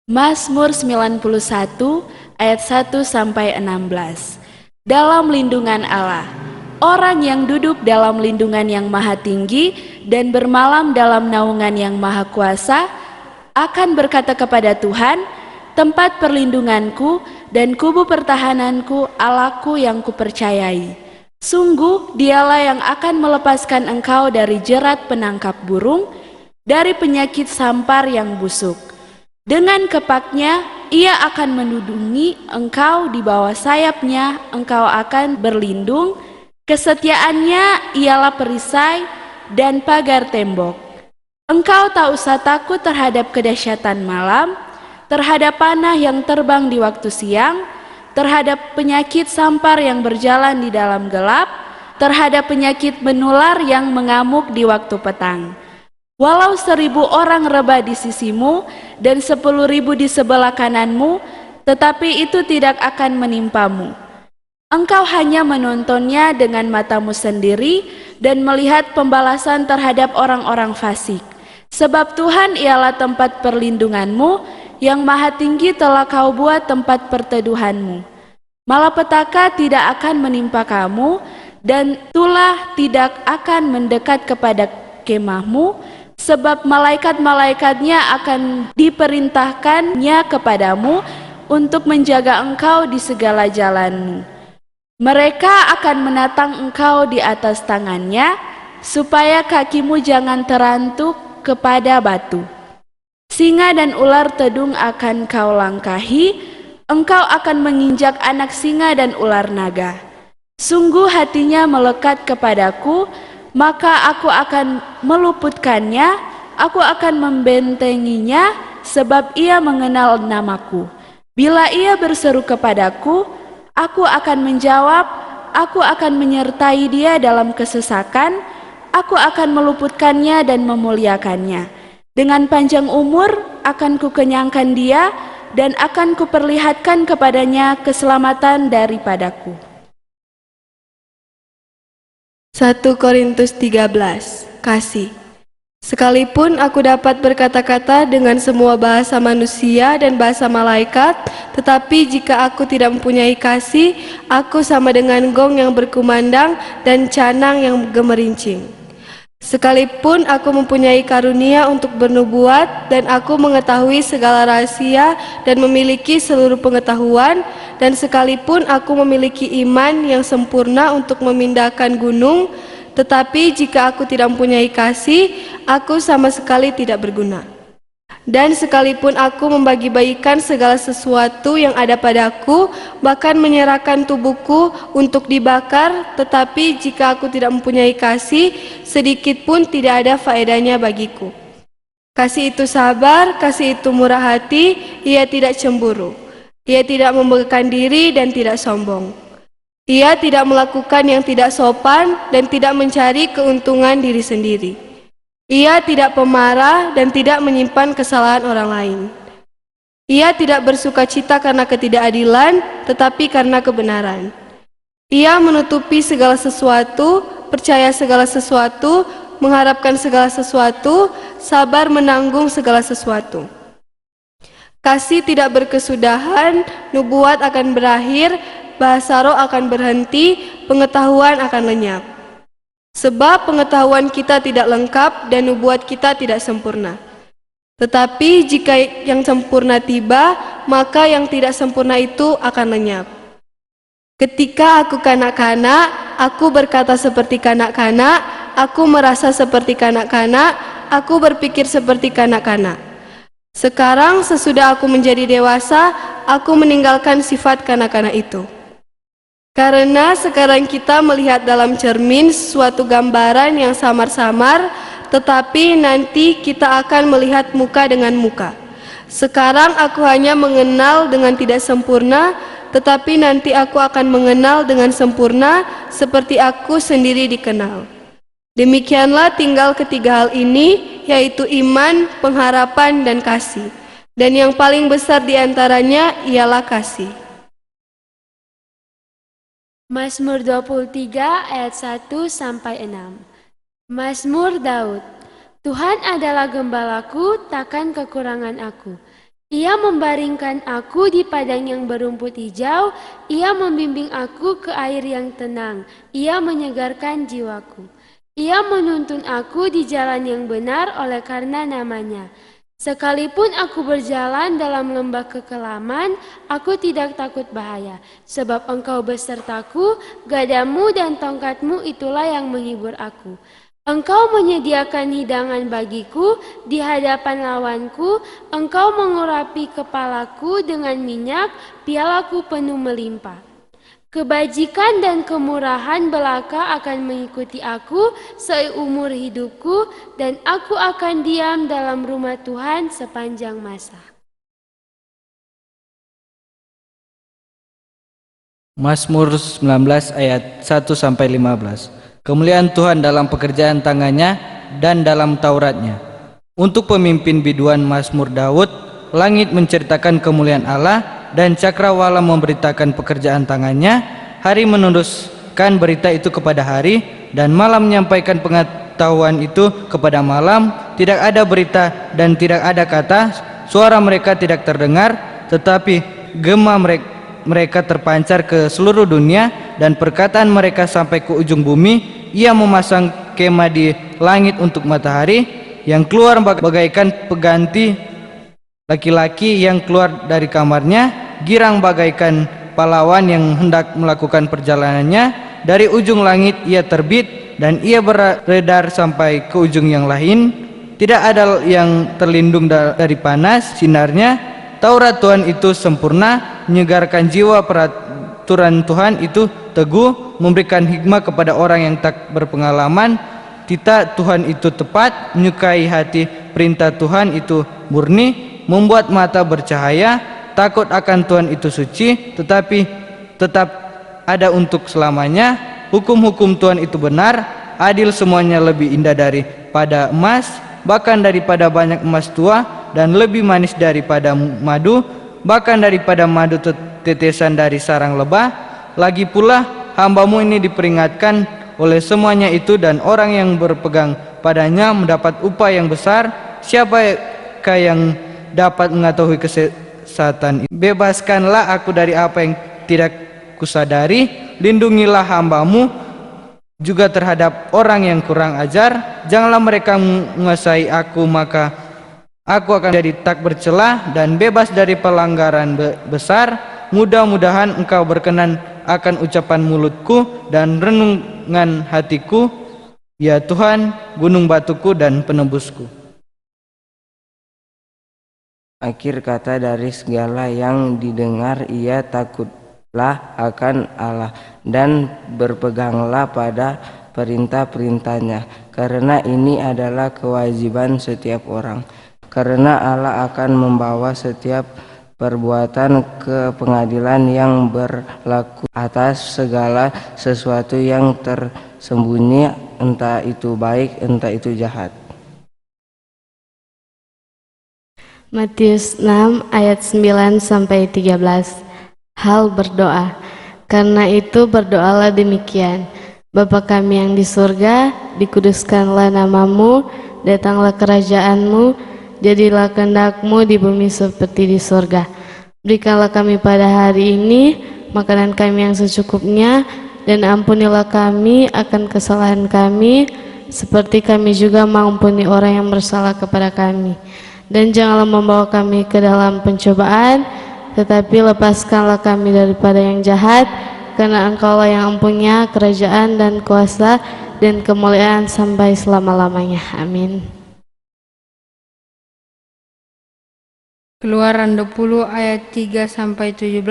Mazmur 91 ayat 1-16. Dalam lindungan Allah. Orang yang duduk dalam lindungan yang maha tinggi dan bermalam dalam naungan yang maha kuasa akan berkata kepada Tuhan, tempat perlindunganku dan kubu pertahananku, Allahku yang kupercayai. Sungguh dialah yang akan melepaskan engkau dari jerat penangkap burung, dari penyakit sampar yang busuk. Dengan kepaknya ia akan menudungi engkau, di bawah sayapnya engkau akan berlindung. Kesetiaannya ialah perisai dan pagar tembok. Engkau tak usah takut terhadap kedahsyatan malam, terhadap panah yang terbang di waktu siang, terhadap penyakit sampar yang berjalan di dalam gelap, terhadap penyakit menular yang mengamuk di waktu petang. Walau 1.000 orang rebah di sisimu dan 10.000 di sebelah kananmu, tetapi itu tidak akan menimpamu. Engkau hanya menontonnya dengan matamu sendiri dan melihat pembalasan terhadap orang-orang fasik. Sebab Tuhan ialah tempat perlindunganmu, yang maha tinggi telah kau buat tempat perteduhanmu. Malapetaka tidak akan menimpa kamu, dan tulah tidak akan mendekat kepada kemahmu, sebab malaikat-malaikatnya akan diperintahkannya kepadamu untuk menjaga engkau di segala jalanmu. Mereka akan menatang engkau di atas tangannya, supaya kakimu jangan terantuk kepada batu. Singa dan ular tedung akan kau langkahi, engkau akan menginjak anak singa dan ular naga. Sungguh hatinya melekat kepadaku, maka aku akan meluputkannya, aku akan membentenginya, sebab ia mengenal namaku. Bila ia berseru kepadaku, aku akan menjawab, aku akan menyertai dia dalam kesesakan, aku akan meluputkannya dan memuliakannya. Dengan panjang umur akan kukenyangkan dia, dan akan kuperlihatkan kepadanya keselamatan daripadaku. 1 Korintus 13. Kasih. Sekalipun aku dapat berkata-kata dengan semua bahasa manusia dan bahasa malaikat, tetapi jika aku tidak mempunyai kasih, aku sama dengan gong yang berkumandang dan canang yang gemerincing. Sekalipun aku mempunyai karunia untuk bernubuat, dan aku mengetahui segala rahasia dan memiliki seluruh pengetahuan, dan sekalipun aku memiliki iman yang sempurna untuk memindahkan gunung, tetapi jika aku tidak mempunyai kasih, aku sama sekali tidak berguna. Dan sekalipun aku membagi-bagikan segala sesuatu yang ada padaku, bahkan menyerahkan tubuhku untuk dibakar, tetapi jika aku tidak mempunyai kasih, sedikit pun tidak ada faedahnya bagiku. Kasih itu sabar, kasih itu murah hati, ia tidak cemburu, ia tidak membanggakan diri dan tidak sombong. Ia tidak melakukan yang tidak sopan dan tidak mencari keuntungan diri sendiri. Ia tidak pemarah dan tidak menyimpan kesalahan orang lain. Ia tidak bersukacita karena ketidakadilan, tetapi karena kebenaran. Ia menutupi segala sesuatu, percaya segala sesuatu, mengharapkan segala sesuatu, sabar menanggung segala sesuatu. Kasih tidak berkesudahan, nubuat akan berakhir, bahasa roh akan berhenti, pengetahuan akan lenyap. Sebab pengetahuan kita tidak lengkap dan nubuat kita tidak sempurna. Tetapi jika yang sempurna tiba, maka yang tidak sempurna itu akan lenyap. Ketika aku kanak-kanak, aku berkata seperti kanak-kanak, aku merasa seperti kanak-kanak, aku berpikir seperti kanak-kanak. Sekarang sesudah aku menjadi dewasa, aku meninggalkan sifat kanak-kanak itu. Karena sekarang kita melihat dalam cermin suatu gambaran yang samar-samar, tetapi nanti kita akan melihat muka dengan muka. Sekarang aku hanya mengenal dengan tidak sempurna, tetapi nanti aku akan mengenal dengan sempurna seperti aku sendiri dikenal. Demikianlah tinggal ketiga hal ini, yaitu iman, pengharapan, dan kasih. Dan yang paling besar di antaranya ialah kasih. Mazmur 23 ayat 1-6. Mazmur Daud. Tuhan adalah gembalaku, takkan kekurangan aku. Ia membaringkan aku di padang yang berumput hijau, Ia membimbing aku ke air yang tenang, Ia menyegarkan jiwaku. Ia menuntun aku di jalan yang benar oleh karena namanya. Sekalipun aku berjalan dalam lembah kekelaman, aku tidak takut bahaya, sebab Engkau besertaku, gadamu dan tongkatmu itulah yang menghibur aku. Engkau menyediakan hidangan bagiku di hadapan lawanku, Engkau mengurapi kepalaku dengan minyak, pialaku penuh melimpah. Kebajikan dan kemurahan belaka akan mengikuti aku seumur hidupku, dan aku akan diam dalam rumah Tuhan sepanjang masa. Mazmur 19 ayat 1-15. Kemuliaan Tuhan dalam pekerjaan tangannya dan dalam Tauratnya. Untuk pemimpin biduan Mazmur Daud, langit menceritakan kemuliaan Allah dan cakrawala memberitakan pekerjaan tangannya. Hari meneruskan berita itu kepada hari dan malam menyampaikan pengetahuan itu kepada malam. Tidak ada berita dan tidak ada kata, suara mereka tidak terdengar, tetapi gema mereka terpancar ke seluruh dunia dan perkataan mereka sampai ke ujung bumi. Ia memasang kemah di langit untuk matahari yang keluar bagaikan pengganti laki-laki yang keluar dari kamarnya, girang bagaikan pahlawan yang hendak melakukan perjalanannya. Dari ujung langit ia terbit dan ia beredar sampai ke ujung yang lain. Tidak ada yang terlindung dari panas sinarnya. Taurat Tuhan itu sempurna, menyegarkan jiwa. Peraturan Tuhan itu teguh, memberikan hikmah kepada orang yang tak berpengalaman. Titah Tuhan itu tepat, menyukai hati. Perintah Tuhan itu murni, membuat mata bercahaya. Takut akan Tuhan itu suci, tetapi tetap ada untuk selamanya. Hukum-hukum Tuhan itu benar, adil, semuanya lebih indah daripada emas, bahkan daripada banyak emas tua, dan lebih manis daripada madu, bahkan daripada madu tetesan dari sarang lebah. Lagi pula hamba-Mu ini diperingatkan oleh semuanya itu, dan orang yang berpegang padanya mendapat upah yang besar. Siapakah yang dapat mengetahui kesesatan? Bebaskanlah aku dari apa yang tidak kusadari, lindungilah hamba-Mu juga terhadap orang yang kurang ajar. Janganlah mereka menguasai aku, maka aku akan jadi tak bercelah dan bebas dari pelanggaran besar. Mudah-mudahan Engkau berkenan akan ucapan mulutku dan renungan hatiku, ya Tuhan, gunung batuku dan penebusku. Akhir kata dari segala yang didengar, ia takutlah akan Allah dan berpeganglah pada perintah-perintahnya, karena ini adalah kewajiban setiap orang. Karena Allah akan membawa setiap perbuatan ke pengadilan yang berlaku atas segala sesuatu yang tersembunyi, entah itu baik, entah itu jahat. Matius 6 ayat 9-13. Hal berdoa. Karena itu berdoalah demikian: Bapa kami yang di surga, dikuduskanlah namamu, datanglah kerajaanmu, jadilah kehendak-Mu di bumi seperti di surga. Berikanlah kami pada hari ini makanan kami yang secukupnya, dan ampunilah kami akan kesalahan kami, seperti kami juga mengampuni orang yang bersalah kepada kami. Dan janganlah membawa kami ke dalam pencobaan, tetapi lepaskanlah kami daripada yang jahat, karena Engkaulah yang mempunyai kerajaan dan kuasa dan kemuliaan sampai selama-lamanya. Amin. Keluaran 20 ayat 3-17.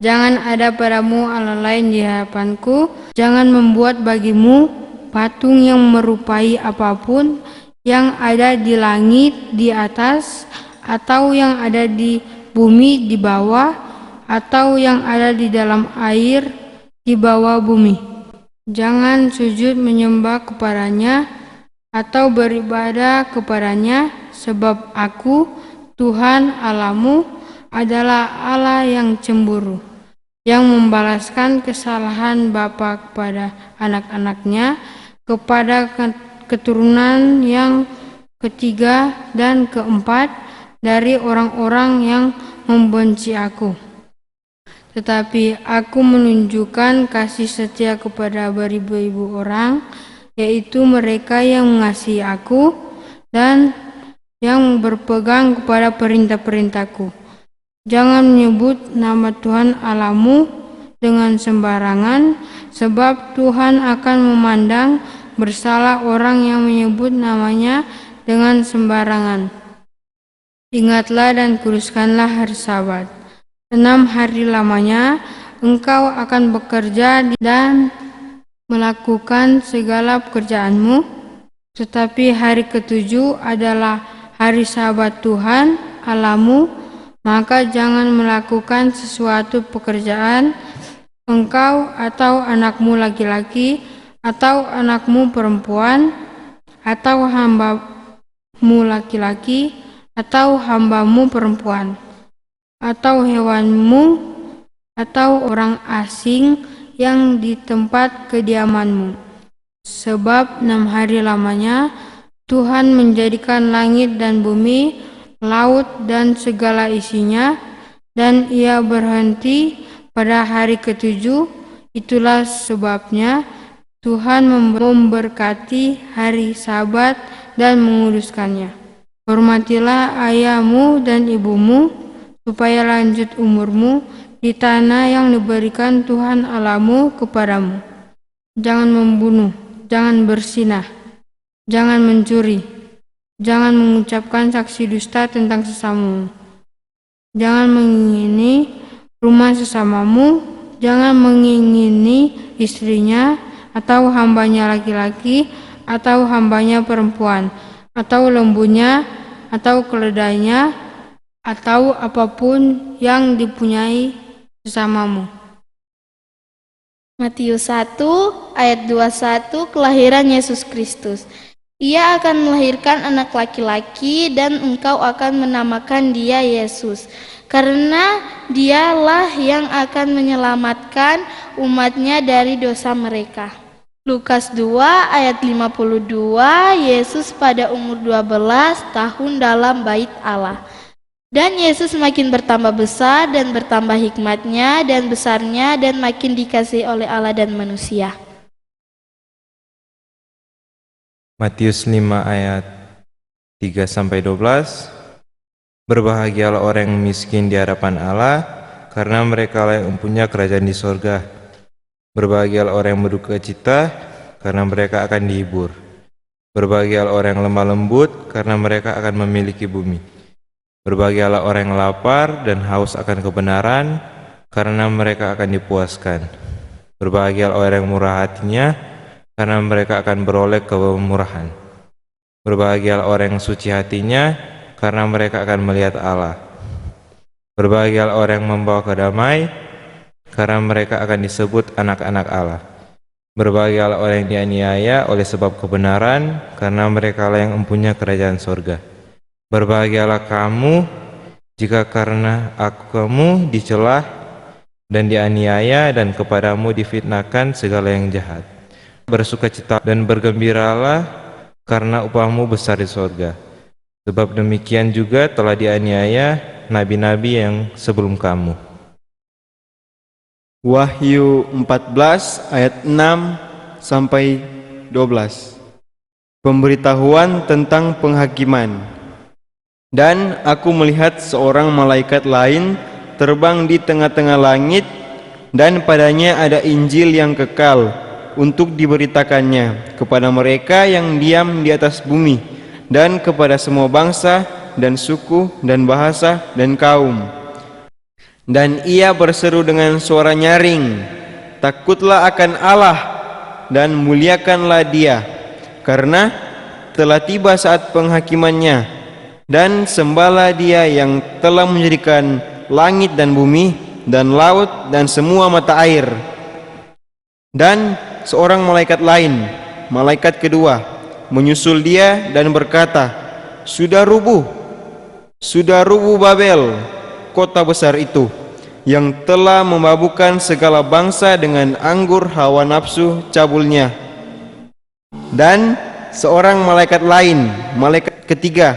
Jangan ada padamu Allah lain di hadapanku, jangan membuat bagimu patung yang merupai apapun yang ada di langit di atas, atau yang ada di bumi di bawah, atau yang ada di dalam air di bawah bumi. Jangan sujud menyembah kepadanya atau beribadah kepadanya, sebab Aku, Tuhan Allahmu, adalah Allah yang cemburu, yang membalaskan kesalahan bapa kepada anak-anaknya, kepada keturunan yang ketiga dan keempat, dari orang-orang yang membenci aku. Tetapi aku menunjukkan kasih setia kepada beribu-ribu orang, yaitu mereka yang mengasihi aku dan yang berpegang kepada perintah-perintahku. Jangan menyebut nama Tuhan Allahmu dengan sembarangan, sebab Tuhan akan memandang bersalah orang yang menyebut namanya dengan sembarangan. Ingatlah dan kuduskanlah hari Sabat. 6 hari lamanya engkau akan bekerja dan melakukan segala pekerjaanmu, tetapi hari ketujuh adalah hari Sabat Tuhan Allahmu, maka jangan melakukan sesuatu pekerjaan, engkau atau anakmu laki-laki, atau anakmu perempuan, atau hambamu laki-laki, atau hambamu perempuan, atau hewanmu, atau orang asing yang di tempat kediamanmu. Sebab 6 hari lamanya Tuhan menjadikan langit dan bumi, laut dan segala isinya, dan Ia berhenti pada hari ketujuh. Itulah sebabnya Tuhan memberkati hari Sabat dan menguduskannya. Hormatilah ayahmu dan ibumu, supaya lanjut umurmu di tanah yang diberikan Tuhan Allahmu kepadamu. Jangan membunuh, jangan berzinah, jangan mencuri, jangan mengucapkan saksi dusta tentang sesamamu, jangan mengingini rumah sesamamu, jangan mengingini istrinya, atau hambanya laki-laki, atau hambanya perempuan, atau lembunya, atau keledainya, atau apapun yang dipunyai sesamamu. Matius 1 ayat 21, kelahiran Yesus Kristus. Ia akan melahirkan anak laki-laki dan engkau akan menamakan dia Yesus, karena dialah yang akan menyelamatkan umatnya dari dosa mereka. Lukas 2 ayat 52, Yesus pada umur 12 tahun dalam bait Allah. Dan Yesus makin bertambah besar dan bertambah hikmatnya dan besarnya dan makin dikasihi oleh Allah dan manusia. Matius 5 ayat 3-12. Berbahagialah orang yang miskin di hadapan Allah, karena mereka lah yang mempunyai kerajaan di sorga. Berbahagialah orang yang berduka cita, karena mereka akan dihibur. Berbahagialah orang yang lemah lembut, karena mereka akan memiliki bumi. Berbahagialah orang yang lapar dan haus akan kebenaran, karena mereka akan dipuaskan. Berbahagialah orang yang murah hatinya, karena mereka akan beroleh kemurahan. Berbahagialah orang yang suci hatinya, karena mereka akan melihat Allah. Berbahagialah orang yang membawa kedamai, karena mereka akan disebut anak-anak Allah. Berbahagialah orang yang dianiaya oleh sebab kebenaran, karena mereka lah yang mempunyai kerajaan sorga. Berbahagialah kamu jika karena kamu dicela dan dianiaya dan kepadamu difitnahkan segala yang jahat. Bersukacita dan bergembiralah, karena upahmu besar di sorga. Sebab demikian juga telah dianiaya nabi-nabi yang sebelum kamu. Wahyu 14 ayat 6-12. Pemberitahuan tentang penghakiman. Dan aku melihat seorang malaikat lain terbang di tengah-tengah langit, dan padanya ada Injil yang kekal untuk diberitakannya kepada mereka yang diam di atas bumi, dan kepada semua bangsa dan suku dan bahasa dan kaum. Dan ia berseru dengan suara nyaring, takutlah akan Allah dan muliakanlah Dia, karena telah tiba saat penghakimannya. Dan sembahlah Dia yang telah menjadikan langit dan bumi dan laut dan semua mata air. Dan seorang malaikat lain, malaikat kedua, menyusul Dia dan berkata, sudah rubuh Babel, kota besar itu, yang telah memabukkan segala bangsa dengan anggur hawa nafsu cabulnya. Dan seorang malaikat lain, malaikat ketiga,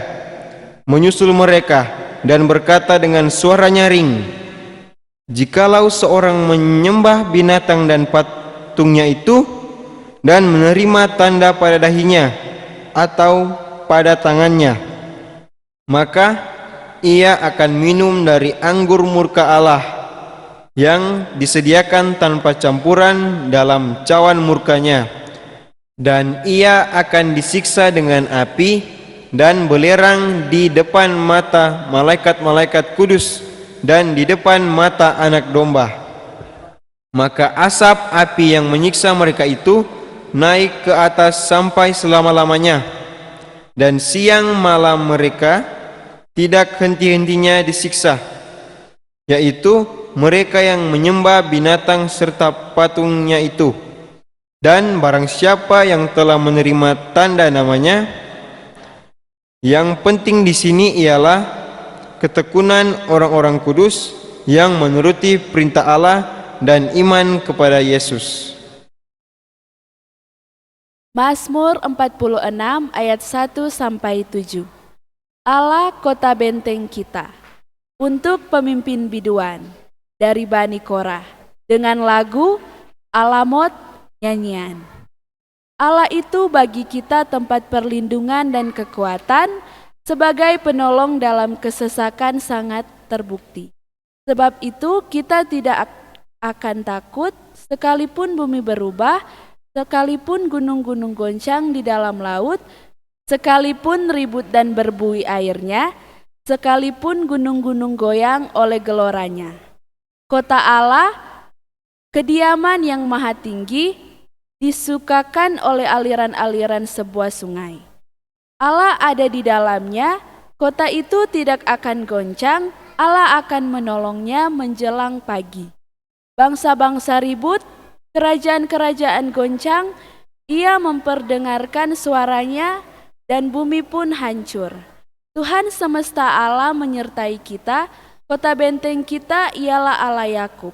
menyusul mereka dan berkata dengan suara nyaring, "Jikalau seorang menyembah binatang dan patungnya itu dan menerima tanda pada dahinya atau pada tangannya, maka ia akan minum dari anggur murka Allah yang disediakan tanpa campuran dalam cawan murkanya, dan ia akan disiksa dengan api dan belerang di depan mata malaikat-malaikat kudus dan di depan mata Anak Domba. Maka asap api yang menyiksa mereka itu naik ke atas sampai selama-lamanya, dan siang malam mereka tidak henti-hentinya disiksa, yaitu mereka yang menyembah binatang serta patungnya itu, dan barang siapa yang telah menerima tanda namanya." Yang penting di sini ialah ketekunan orang-orang kudus yang menuruti perintah Allah dan iman kepada Yesus. Mazmur 46 ayat 1 sampai 7. Allah kota benteng kita. Untuk pemimpin biduan dari Bani Korah dengan lagu Alamot nyanyian. Allah itu bagi kita tempat perlindungan dan kekuatan, sebagai penolong dalam kesesakan sangat terbukti. Sebab itu kita tidak akan takut sekalipun bumi berubah, sekalipun gunung-gunung goncang di dalam laut, sekalipun ribut dan berbuih airnya, sekalipun gunung-gunung goyang oleh geloranya. Kota Allah, kediaman yang maha tinggi, disukakan oleh aliran-aliran sebuah sungai. Allah ada di dalamnya, kota itu tidak akan goncang, Allah akan menolongnya menjelang pagi. Bangsa-bangsa ribut, kerajaan-kerajaan goncang, ia memperdengarkan suaranya dan bumi pun hancur. Tuhan semesta Allah menyertai kita, kota benteng kita ialah Allah Yakub.